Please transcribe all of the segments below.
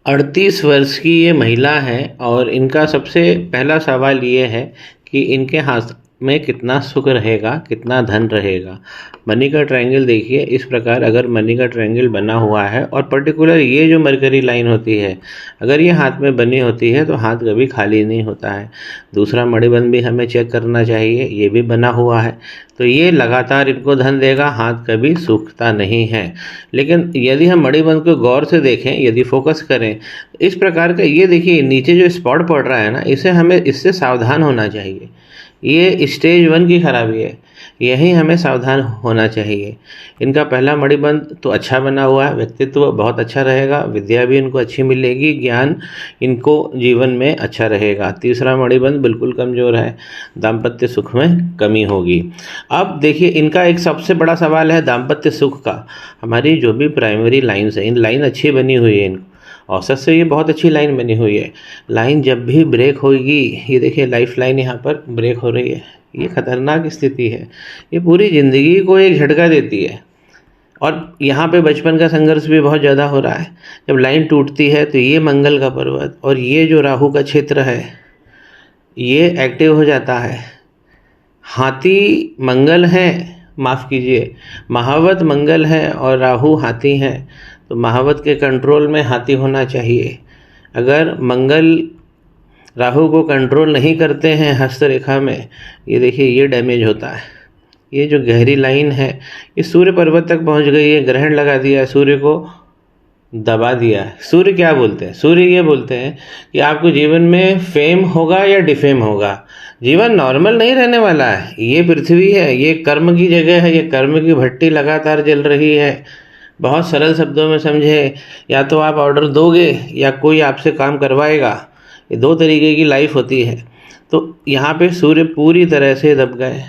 38 वर्ष की ये महिला है और इनका सबसे पहला सवाल ये है कि इनके हाथ में कितना सुख रहेगा, कितना धन रहेगा। मनी का ट्रायंगल देखिए, इस प्रकार अगर मनी का ट्रायंगल बना हुआ है और पर्टिकुलर ये जो मरकरी लाइन होती है, अगर ये हाथ में बनी होती है तो हाथ कभी खाली नहीं होता है। दूसरा मणिबंध भी हमें चेक करना चाहिए, ये भी बना हुआ है, तो ये लगातार इनको धन देगा, हाथ कभी सूखता नहीं है। लेकिन यदि हम मणिबंध को गौर से देखें, यदि फोकस करें, इस प्रकार का ये देखिए नीचे जो स्पॉट पड़ रहा है ना, इसे हमें इससे सावधान होना चाहिए। ये स्टेज 1 की खराबी है, यही हमें सावधान होना चाहिए। इनका पहला मणिबंध तो अच्छा बना हुआ है, व्यक्तित्व बहुत अच्छा रहेगा, विद्या भी इनको अच्छी मिलेगी, ज्ञान इनको जीवन में अच्छा रहेगा। तीसरा मणिबंध बिल्कुल कमज़ोर है, दाम्पत्य सुख में कमी होगी। अब देखिए इनका एक सबसे बड़ा सवाल है दाम्पत्य सुख का। हमारी जो भी प्राइमरी लाइन्स है, इन लाइन अच्छी बनी हुई है, इनको औसत से ये बहुत अच्छी लाइन बनी हुई है। लाइन जब भी ब्रेक होगी, ये देखिए लाइफ लाइन यहाँ पर ब्रेक हो रही है, ये खतरनाक स्थिति है, ये पूरी ज़िंदगी को एक झटका देती है। और यहाँ पे बचपन का संघर्ष भी बहुत ज़्यादा हो रहा है। जब लाइन टूटती है तो ये मंगल का पर्वत और ये जो राहु का क्षेत्र है, ये एक्टिव हो जाता है। हाथी मंगल है, माफ़ कीजिए, महावत मंगल है और राहु हाथी है, तो महावत के कंट्रोल में हाथी होना चाहिए। अगर मंगल राहु को कंट्रोल नहीं करते हैं हस्तरेखा में, ये देखिए ये डैमेज होता है। ये जो गहरी लाइन है, ये सूर्य पर्वत तक पहुंच गई है, ग्रहण लगा दिया है, सूर्य को दबा दिया है। सूर्य क्या बोलते हैं? सूर्य ये बोलते हैं कि आपको जीवन में फेम होगा या डिफेम होगा। जीवन नॉर्मल नहीं रहने वाला है, ये पृथ्वी है, ये कर्म की जगह है, ये कर्म की भट्टी लगातार जल रही है। बहुत सरल शब्दों में समझे, या तो आप ऑर्डर दोगे या कोई आपसे काम करवाएगा, ये दो तरीके की लाइफ होती है। तो यहाँ पे सूर्य पूरी तरह से दब गए,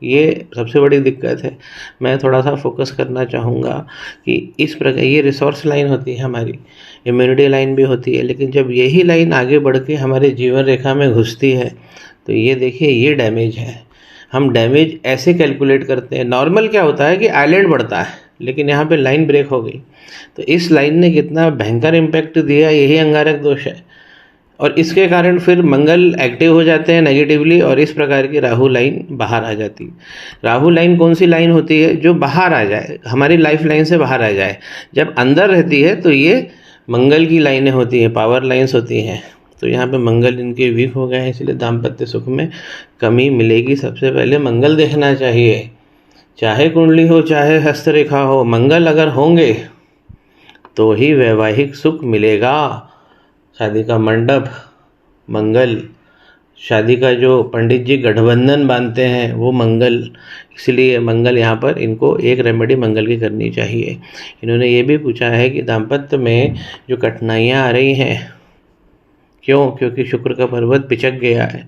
ये सबसे बड़ी दिक्कत है। मैं थोड़ा सा फोकस करना चाहूँगा कि इस प्रकार ये रिसोर्स लाइन होती है हमारी, इम्यूनिटी लाइन भी होती है, लेकिन जब यही लाइन आगे बढ़ के हमारे जीवन रेखा में घुसती है तो ये देखिए ये डैमेज है। हम डैमेज ऐसे कैलकुलेट करते हैं, नॉर्मल क्या होता है कि आइलैंड बढ़ता है, लेकिन यहाँ पे लाइन ब्रेक हो गई, तो इस लाइन ने कितना भयंकर इम्पैक्ट दिया, यही अंगारक दोष है। और इसके कारण फिर मंगल एक्टिव हो जाते हैं नेगेटिवली, और इस प्रकार की राहु लाइन बाहर आ जाती है। राहु लाइन कौन सी लाइन होती है? जो बाहर आ जाए, हमारी लाइफ लाइन से बाहर आ जाए। जब अंदर रहती है तो ये मंगल की लाइनें होती हैं, पावर लाइन्स होती हैं। तो यहाँ पे मंगल इनके वीक हो गए हैं, इसलिए दाम्पत्य सुख में कमी मिलेगी। सबसे पहले मंगल देखना चाहिए, चाहे कुंडली हो चाहे हस्तरेखा हो, मंगल अगर होंगे तो ही वैवाहिक सुख मिलेगा। शादी का मंडप, मंगल, शादी का जो पंडित जी गठबंधन बांधते हैं वो मंगल, इसलिए मंगल यहाँ पर इनको एक रेमेडी मंगल की करनी चाहिए। इन्होंने ये भी पूछा है कि दाम्पत्य में जो कठिनाइयाँ आ रही हैं क्यों? क्योंकि शुक्र का पर्वत पिचक गया है।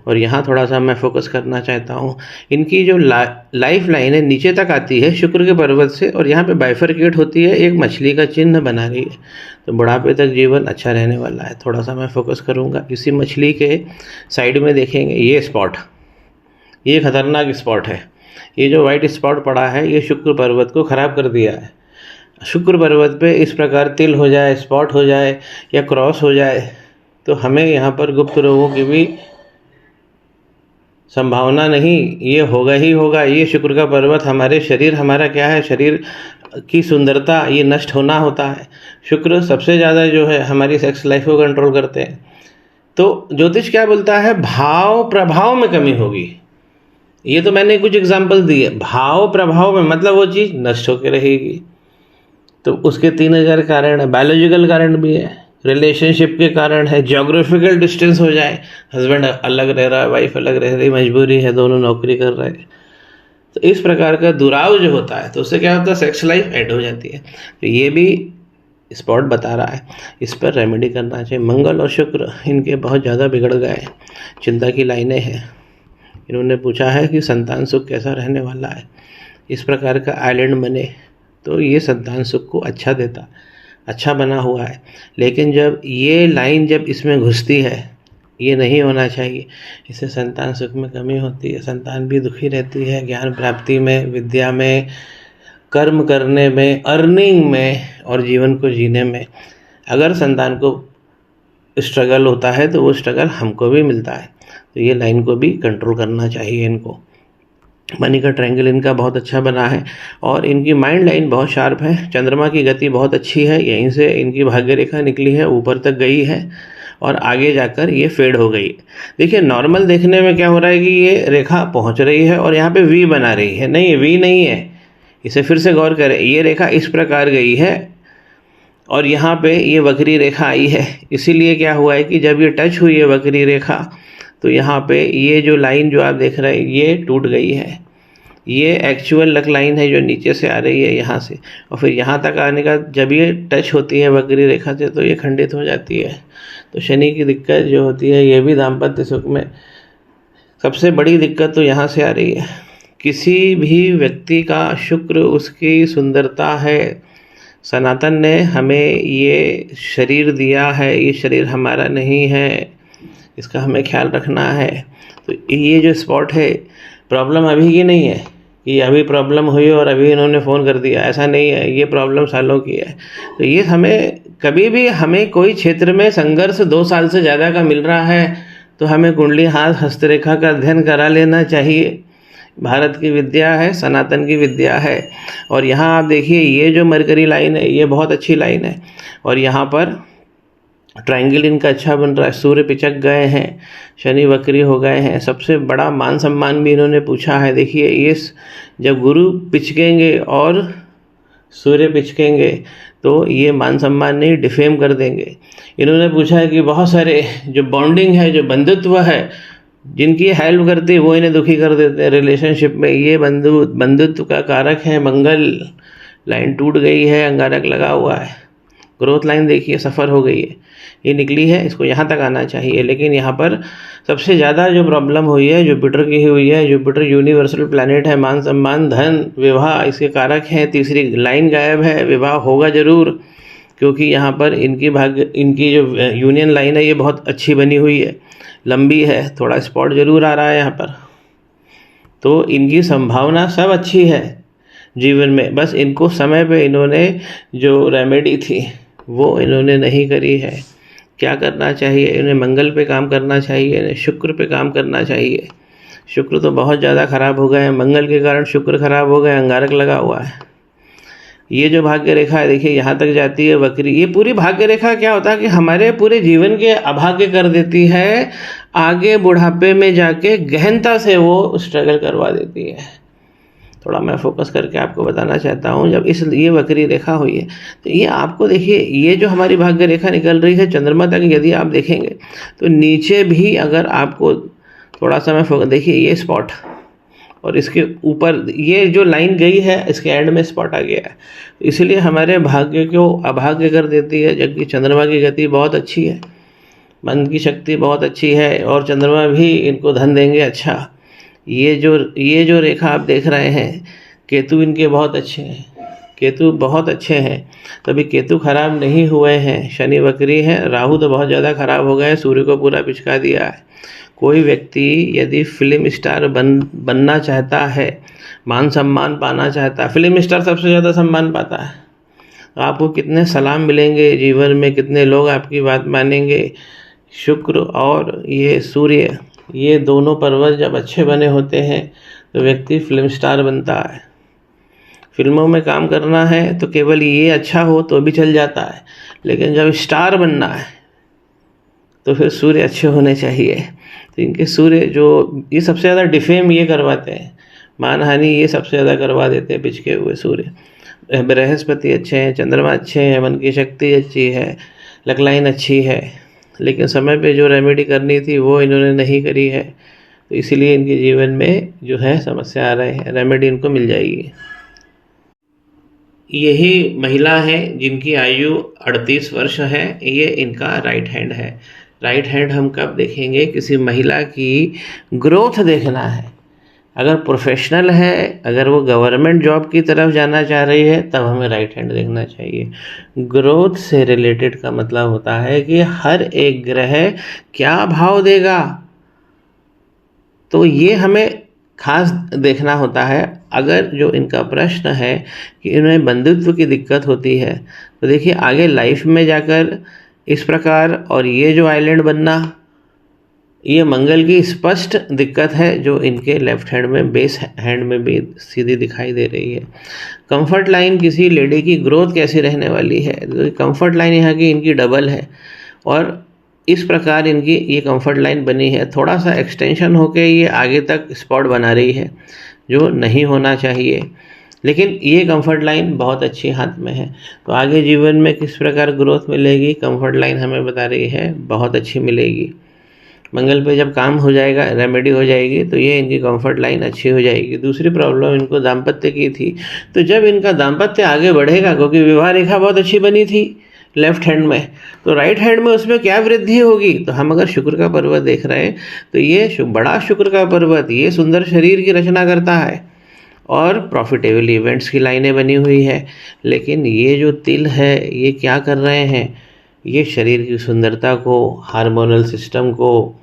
और यहाँ थोड़ा सा मैं फोकस करना चाहता हूँ, इनकी जो लाइफ लाइन है नीचे तक आती है शुक्र के पर्वत से, और यहाँ पे बाइफरकेट होती है, एक मछली का चिन्ह बना रही है। तो बुढ़ापे तक जीवन अच्छा रहने वाला है। थोड़ा सा मैं फोकस करूँगा, इसी मछली के साइड में देखेंगे ये स्पॉट, ये खतरनाक स्पॉट है। ये जो वाइट स्पॉट पड़ा है, ये शुक्र पर्वत को ख़राब कर दिया है। शुक्र पर्वत पे इस प्रकार तिल हो जाए, स्पॉट हो जाए या क्रॉस हो जाए, तो हमें यहाँ पर गुप्त रोगों की भी संभावना नहीं, ये होगा ही होगा। ये शुक्र का पर्वत हमारे शरीर, हमारा क्या है, शरीर की सुंदरता, ये नष्ट होना होता है। शुक्र सबसे ज़्यादा जो है हमारी सेक्स लाइफ को कंट्रोल करते हैं। तो ज्योतिष क्या बोलता है? भाव प्रभाव में कमी होगी। ये तो मैंने कुछ एग्जाम्पल दिए, भाव प्रभाव में मतलब वो चीज़ नष्ट होकर रहेगी। तो उसके 3000 कारण है, बायोलॉजिकल कारण भी है, रिलेशनशिप के कारण है, ज्योग्राफिकल डिस्टेंस हो जाए, हस्बैंड अलग रह रहा है, वाइफ अलग रह रही, मजबूरी है, दोनों नौकरी कर रहे हैं, तो इस प्रकार का दुराव जो होता है तो उससे क्या होता है, सेक्स लाइफ ऐड हो जाती है। तो ये भी स्पॉट बता रहा है, इस पर रेमेडी करना चाहिए। मंगल और शुक्र इनके बहुत ज़्यादा बिगड़ गए, चिंता की लाइनें हैं। इन्होंने पूछा है कि संतान सुख कैसा रहने वाला है। इस प्रकार का आइलैंड बने तो ये संतान सुख को अच्छा देता, अच्छा बना हुआ है। लेकिन जब ये लाइन जब इसमें घुसती है, ये नहीं होना चाहिए, इससे संतान सुख में कमी होती है, संतान भी दुखी रहती है, ज्ञान प्राप्ति में, विद्या में, कर्म करने में, अर्निंग में और जीवन को जीने में। अगर संतान को स्ट्रगल होता है तो वो स्ट्रगल हमको भी मिलता है। तो ये लाइन को भी कंट्रोल करना चाहिए इनको। मनी का ट्रायंगल इनका बहुत अच्छा बना है और इनकी माइंड लाइन बहुत शार्प है। चंद्रमा की गति बहुत अच्छी है, यहीं से इनकी भाग्य रेखा निकली है, ऊपर तक गई है और आगे जाकर ये फेड हो गई। देखिए नॉर्मल देखने में क्या हो रहा है कि ये रेखा पहुंच रही है और यहाँ पे वी बना रही है, नहीं वी नहीं है, इसे फिर से गौर करें। ये रेखा इस प्रकार गई है और यहाँ पे ये वक्री रेखा आई है, इसीलिए क्या हुआ है कि जब ये टच हुई है वक्री रेखा तो यहाँ पे ये जो लाइन जो आप देख रहे हैं ये टूट गई है। ये एक्चुअल लक लाइन है जो नीचे से आ रही है यहाँ से, और फिर यहाँ तक आने का जब ये टच होती है वक्री रेखा से तो ये खंडित हो जाती है। तो शनि की दिक्कत जो होती है ये भी दाम्पत्य सुख में सबसे बड़ी दिक्कत तो यहाँ से आ रही है। किसी भी व्यक्ति का शुक्र उसकी सुंदरता है। सनातन ने हमें ये शरीर दिया है, ये शरीर हमारा नहीं है, इसका हमें ख्याल रखना है। तो ये जो स्पॉट है, प्रॉब्लम अभी की नहीं है कि अभी प्रॉब्लम हुई और अभी इन्होंने फ़ोन कर दिया, ऐसा नहीं है, ये प्रॉब्लम सालों की है। तो ये हमें कभी भी हमें कोई क्षेत्र में संघर्ष 2 साल से ज़्यादा का मिल रहा है तो हमें कुंडली हाथ हस्तरेखा का अध्ययन करा लेना चाहिए। भारत की विद्या है, सनातन की विद्या है। और यहाँ आप देखिए ये जो मरकरी लाइन है ये बहुत अच्छी लाइन है और यहाँ पर ट्रायंगल इनका अच्छा बन रहा है। सूर्य पिचक गए हैं, शनि वक्री हो गए हैं, सबसे बड़ा मान सम्मान भी इन्होंने पूछा है। देखिए ये जब गुरु पिचकेंगे और सूर्य पिचकेंगे तो ये मान सम्मान नहीं डिफेम कर देंगे। इन्होंने पूछा है कि बहुत सारे जो बॉन्डिंग है, जो बंधुत्व है, जिनकी हेल्प करते हैं वो इन्हें दुखी कर देते हैं रिलेशनशिप में। ये बंधुत्व का कारक है मंगल। लाइन टूट गई है, अंगारक लगा हुआ है। ग्रोथ लाइन देखिए सफ़र हो गई है, ये निकली है, इसको यहाँ तक आना चाहिए। लेकिन यहाँ पर सबसे ज़्यादा जो प्रॉब्लम हुई है जुपिटर की हुई है। जुपिटर यूनिवर्सल प्लैनेट है, मान सम्मान धन विवाह इसके कारक हैं। तीसरी लाइन गायब है, विवाह होगा ज़रूर, क्योंकि यहाँ पर इनकी जो यूनियन लाइन है ये बहुत अच्छी बनी हुई है, लंबी है, थोड़ा स्पॉट ज़रूर आ रहा है यहाँ पर। तो इनकी संभावना सब अच्छी है जीवन में, बस इनको समय पे इन्होंने जो रेमेडी थी वो इन्होंने नहीं करी है। क्या करना चाहिए इन्हें? मंगल पे काम करना चाहिए, इन्हें शुक्र पे काम करना चाहिए। शुक्र तो बहुत ज़्यादा ख़राब हो गए हैं, मंगल के कारण शुक्र खराब हो गए, अंगारक लगा हुआ है। ये जो भाग्य रेखा है देखिए यहाँ तक जाती है वक्री। ये पूरी भाग्य रेखा क्या होता है कि हमारे पूरे जीवन के अभाग्य कर देती है, आगे बुढ़ापे में जाके गहनता से वो स्ट्रगल करवा देती है। थोड़ा मैं फोकस करके आपको बताना चाहता हूँ। जब ये वक्री रेखा हुई है तो ये आपको देखिए, ये जो हमारी भाग्य रेखा निकल रही है चंद्रमा तक, यदि आप देखेंगे तो नीचे भी अगर आपको थोड़ा सा मैं फोकस, देखिए ये स्पॉट और इसके ऊपर ये जो लाइन गई है इसके एंड में स्पॉट आ गया है, इसलिए हमारे भाग्य को अभाग्य कर देती है। जबकि चंद्रमा की गति बहुत अच्छी है, मन की शक्ति बहुत अच्छी है और चंद्रमा भी इनको धन देंगे अच्छा। ये जो रेखा आप देख रहे हैं, केतु इनके बहुत अच्छे हैं, केतु बहुत अच्छे हैं, तभी केतु खराब नहीं हुए हैं। शनि वक्री है, राहु तो बहुत ज़्यादा खराब हो गए, सूर्य को पूरा पिचका दिया है। कोई व्यक्ति यदि फिल्म स्टार बनना चाहता है, मान सम्मान पाना चाहता है, फिल्म स्टार सबसे ज़्यादा सम्मान पाता है। आपको कितने सलाम मिलेंगे जीवन में, कितने लोग आपकी बात मानेंगे। शुक्र और ये सूर्य, ये दोनों पर्वत जब अच्छे बने होते हैं तो व्यक्ति फिल्म स्टार बनता है। फिल्मों में काम करना है तो केवल ये अच्छा हो तो भी चल जाता है, लेकिन जब स्टार बनना है तो फिर सूर्य अच्छे होने चाहिए। तो इनके सूर्य जो ये सबसे ज़्यादा डिफेम ये करवाते हैं, मानहानि ये सबसे ज़्यादा करवा देते हैं पिचके हुए सूर्य। बृहस्पति अच्छे हैं, चंद्रमा अच्छे हैं, मन की शक्ति अच्छी है, लक लाइन अच्छी है, लेकिन समय पे जो रेमेडी करनी थी वो इन्होंने नहीं करी है। तो इसीलिए इनके जीवन में जो है समस्या आ रहे हैं, रेमेडी इनको मिल जाएगी। यही महिला है जिनकी आयु 38 वर्ष है, ये इनका राइट हैंड है। राइट हैंड हम कब देखेंगे? किसी महिला की ग्रोथ देखना है। अगर प्रोफेशनल है, अगर वो गवर्नमेंट जॉब की तरफ जाना चाह रही है, तब हमें राइट हैंड देखना चाहिए। ग्रोथ से रिलेटेड का मतलब होता है कि हर एक ग्रह क्या भाव देगा, तो ये हमें खास देखना होता है। अगर जो इनका प्रश्न है कि इन्हें बंधुत्व की दिक्कत होती है, तो देखिए आगे लाइफ में जाकर इस प्रकार, और ये जो आइलैंड बनना, ये मंगल की स्पष्ट दिक्कत है जो इनके लेफ्ट हैंड में, बेस हैंड में भी सीधी दिखाई दे रही है। कंफर्ट लाइन किसी लेडी की ग्रोथ कैसी रहने वाली है, तो कंफर्ट लाइन यहाँ की इनकी डबल है, और इस प्रकार इनकी ये कंफर्ट लाइन बनी है। थोड़ा सा एक्सटेंशन होके ये आगे तक स्पॉट बना रही है, जो नहीं होना चाहिए, लेकिन ये कंफर्ट लाइन बहुत अच्छी हाथ में है। तो आगे जीवन में किस प्रकार ग्रोथ मिलेगी, कंफर्ट लाइन हमें बता रही है बहुत अच्छी मिलेगी। मंगल पे जब काम हो जाएगा, रेमेडी हो जाएगी, तो ये इनकी कंफर्ट लाइन अच्छी हो जाएगी। दूसरी प्रॉब्लम इनको दाम्पत्य की थी, तो जब इनका दाम्पत्य आगे बढ़ेगा, क्योंकि विवाह रेखा बहुत अच्छी बनी थी लेफ्ट हैंड में, तो राइट हैंड में उसमें क्या वृद्धि होगी। तो हम अगर शुक्र का पर्वत देख रहे हैं, तो ये बड़ा शुक्र का पर्वत, ये सुंदर शरीर की रचना करता है और प्रॉफिटेबल इवेंट्स की लाइनें बनी हुई है। लेकिन ये जो तिल है, ये क्या कर रहे हैं, ये शरीर की सुंदरता को, हार्मोनल सिस्टम को,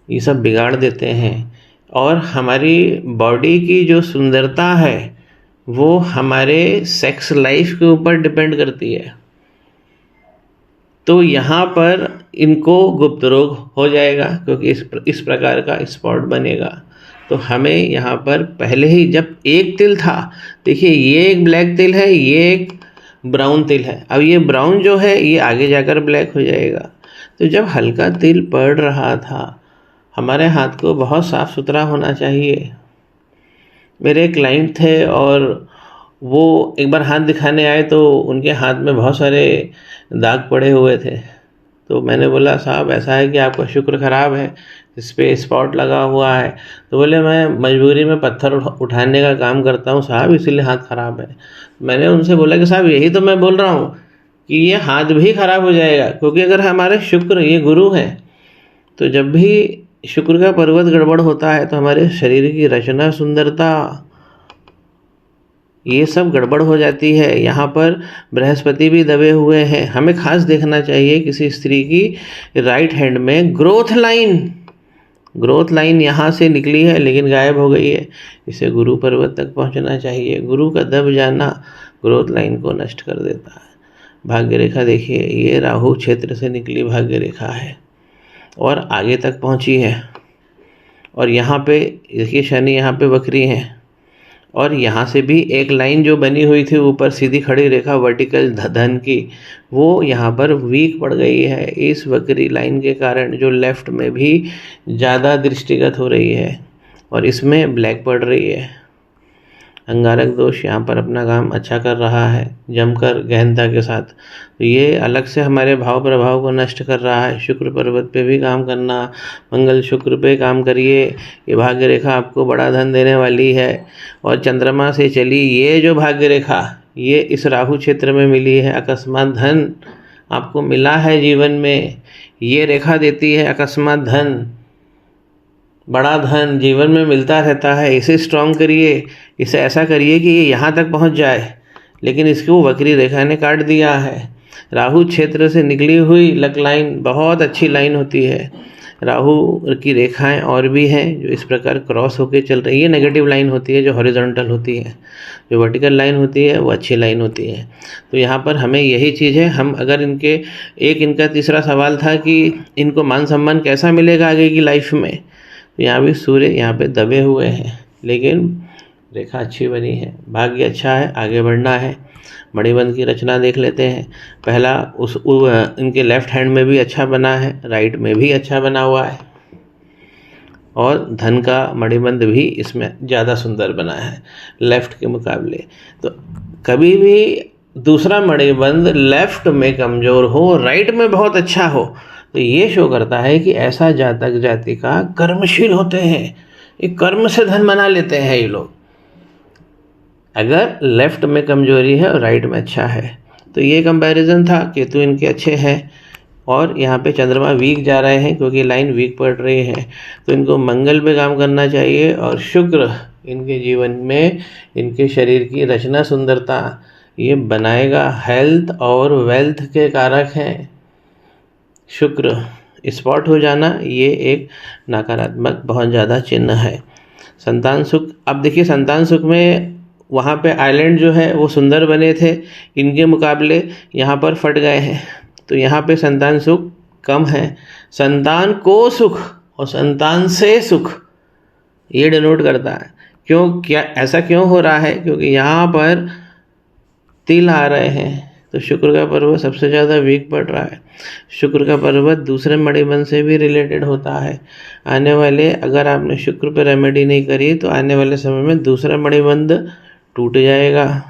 ये सब बिगाड़ देते हैं। और हमारी बॉडी की जो सुंदरता है वो हमारे सेक्स लाइफ के ऊपर डिपेंड करती है। तो यहाँ पर इनको गुप्त रोग हो जाएगा, क्योंकि इस प्रकार का स्पॉट बनेगा। तो हमें यहाँ पर पहले ही, जब एक तिल था, देखिए ये एक ब्लैक तिल है, ये एक ब्राउन तिल है, अब ये ब्राउन जो है ये आगे जाकर ब्लैक हो जाएगा। तो जब हल्का तिल पड़ रहा था, हमारे हाथ को बहुत साफ़ सुथरा होना चाहिए। मेरे एक क्लाइंट थे और वो एक बार हाथ दिखाने आए, तो उनके हाथ में बहुत सारे दाग पड़े हुए थे। तो मैंने बोला साहब ऐसा है कि आपका शुक्र ख़राब है, इस पे स्पॉट लगा हुआ है। तो बोले मैं मजबूरी में पत्थर उठाने का काम करता हूँ साहब, इसीलिए हाथ ख़राब है। मैंने उनसे बोला कि साहब यही तो मैं बोल रहा हूँ कि ये हाथ भी ख़राब हो जाएगा, क्योंकि अगर हमारे शुक्र, ये गुरु है, तो जब भी शुक्र का पर्वत गड़बड़ होता है तो हमारे शरीर की रचना, सुंदरता, ये सब गड़बड़ हो जाती है। यहाँ पर बृहस्पति भी दबे हुए हैं। हमें खास देखना चाहिए किसी स्त्री की राइट हैंड में ग्रोथ लाइन यहाँ से निकली है लेकिन गायब हो गई है, इसे गुरु पर्वत तक पहुँचना चाहिए। गुरु का दब जाना ग्रोथ लाइन को नष्ट कर देता है। भाग्य रेखा देखिए, ये राहु क्षेत्र से निकली भाग्य रेखा है और आगे तक पहुँची है। और यहाँ पे देखिए शनि यहाँ पे वक्री हैं, और यहाँ से भी एक लाइन जो बनी हुई थी ऊपर सीधी खड़ी रेखा वर्टिकल धन की, वो यहाँ पर वीक पड़ गई है। इस वक्री लाइन के कारण जो लेफ्ट में भी ज़्यादा दृष्टिगत हो रही है और इसमें ब्लैक पड़ रही है। अंगारक दोष यहाँ पर अपना काम अच्छा कर रहा है, जमकर गहनता के साथ। तो ये अलग से हमारे भाव प्रभाव को नष्ट कर रहा है। शुक्र पर्वत पे भी काम करना, मंगल शुक्र पे काम करिए, ये भाग्य रेखा आपको बड़ा धन देने वाली है। और चंद्रमा से चली ये जो भाग्य रेखा, ये इस राहु क्षेत्र में मिली है। अकस्मात धन आपको मिला है जीवन में, ये रेखा देती है अकस्मात धन, बड़ा धन जीवन में मिलता रहता है। इसे स्ट्रॉन्ग करिए, इसे ऐसा करिए कि ये यहाँ तक पहुँच जाए, लेकिन इसको वक्री रेखा ने काट दिया है। राहु क्षेत्र से निकली हुई लक लाइन बहुत अच्छी लाइन होती है। राहु की रेखाएं और भी हैं जो इस प्रकार क्रॉस होकर चल रही है। नेगेटिव लाइन होती है जो हॉरिजॉन्टल होती है, जो वर्टिकल लाइन होती है वो अच्छी लाइन होती है। तो यहाँ पर हमें यही चीज़ है, हम अगर इनका तीसरा सवाल था कि इनको मान सम्मान कैसा मिलेगा आगे की लाइफ में, तो यहाँ भी सूर्य यहाँ पे दबे हुए हैं, लेकिन रेखा अच्छी बनी है, भाग्य अच्छा है, आगे बढ़ना है। मणिबंध की रचना देख लेते हैं। पहला इनके लेफ्ट हैंड में भी अच्छा बना है, राइट में भी अच्छा बना हुआ है, और धन का मणिबंध भी इसमें ज़्यादा सुंदर बना है लेफ्ट के मुकाबले। तो कभी भी दूसरा मणिबंध लेफ्ट में कमज़ोर हो, राइट में बहुत अच्छा हो, तो ये शो करता है कि ऐसा जातक जातिका कर्मशील होते हैं, ये कर्म से धन बना लेते हैं ये लोग। अगर लेफ्ट में कमजोरी है और राइट में अच्छा है, तो ये कंपैरिजन था। केतु इनके अच्छे हैं और यहाँ पे चंद्रमा वीक जा रहे हैं क्योंकि लाइन वीक पड़ रही है, तो इनको मंगल पे काम करना चाहिए। और शुक्र इनके जीवन में इनके शरीर की रचना, सुंदरता ये बनाएगा। हेल्थ और वेल्थ के कारक हैं शुक्र। स्पॉट हो जाना ये एक नकारात्मक बहुत ज़्यादा चिन्ह है। संतान सुख, अब देखिए संतान सुख में वहाँ पे आइलैंड जो है वो सुंदर बने थे, इनके मुकाबले यहाँ पर फट गए हैं, तो यहाँ पे संतान सुख कम है। संतान को सुख और संतान से सुख ये डिनोट करता है। क्यों, क्या ऐसा क्यों हो रहा है? क्योंकि यहाँ पर तिल आ रहे हैं, तो शुक्र का पर्वत सबसे ज़्यादा वीक पड़ रहा है। शुक्र का पर्वत दूसरे मणिबंध से भी रिलेटेड होता है। आने वाले, अगर आपने शुक्र पर रेमेडी नहीं करी तो आने वाले समय में दूसरा मणिबंध टूट जाएगा।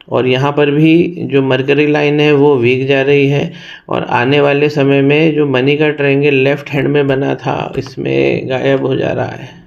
और यहाँ पर भी जो मरकरी लाइन है वो वीक जा रही है, और आने वाले समय में जो मनी का ट्रायंगल लेफ्ट हैंड में बना था इसमें गायब हो जा रहा है।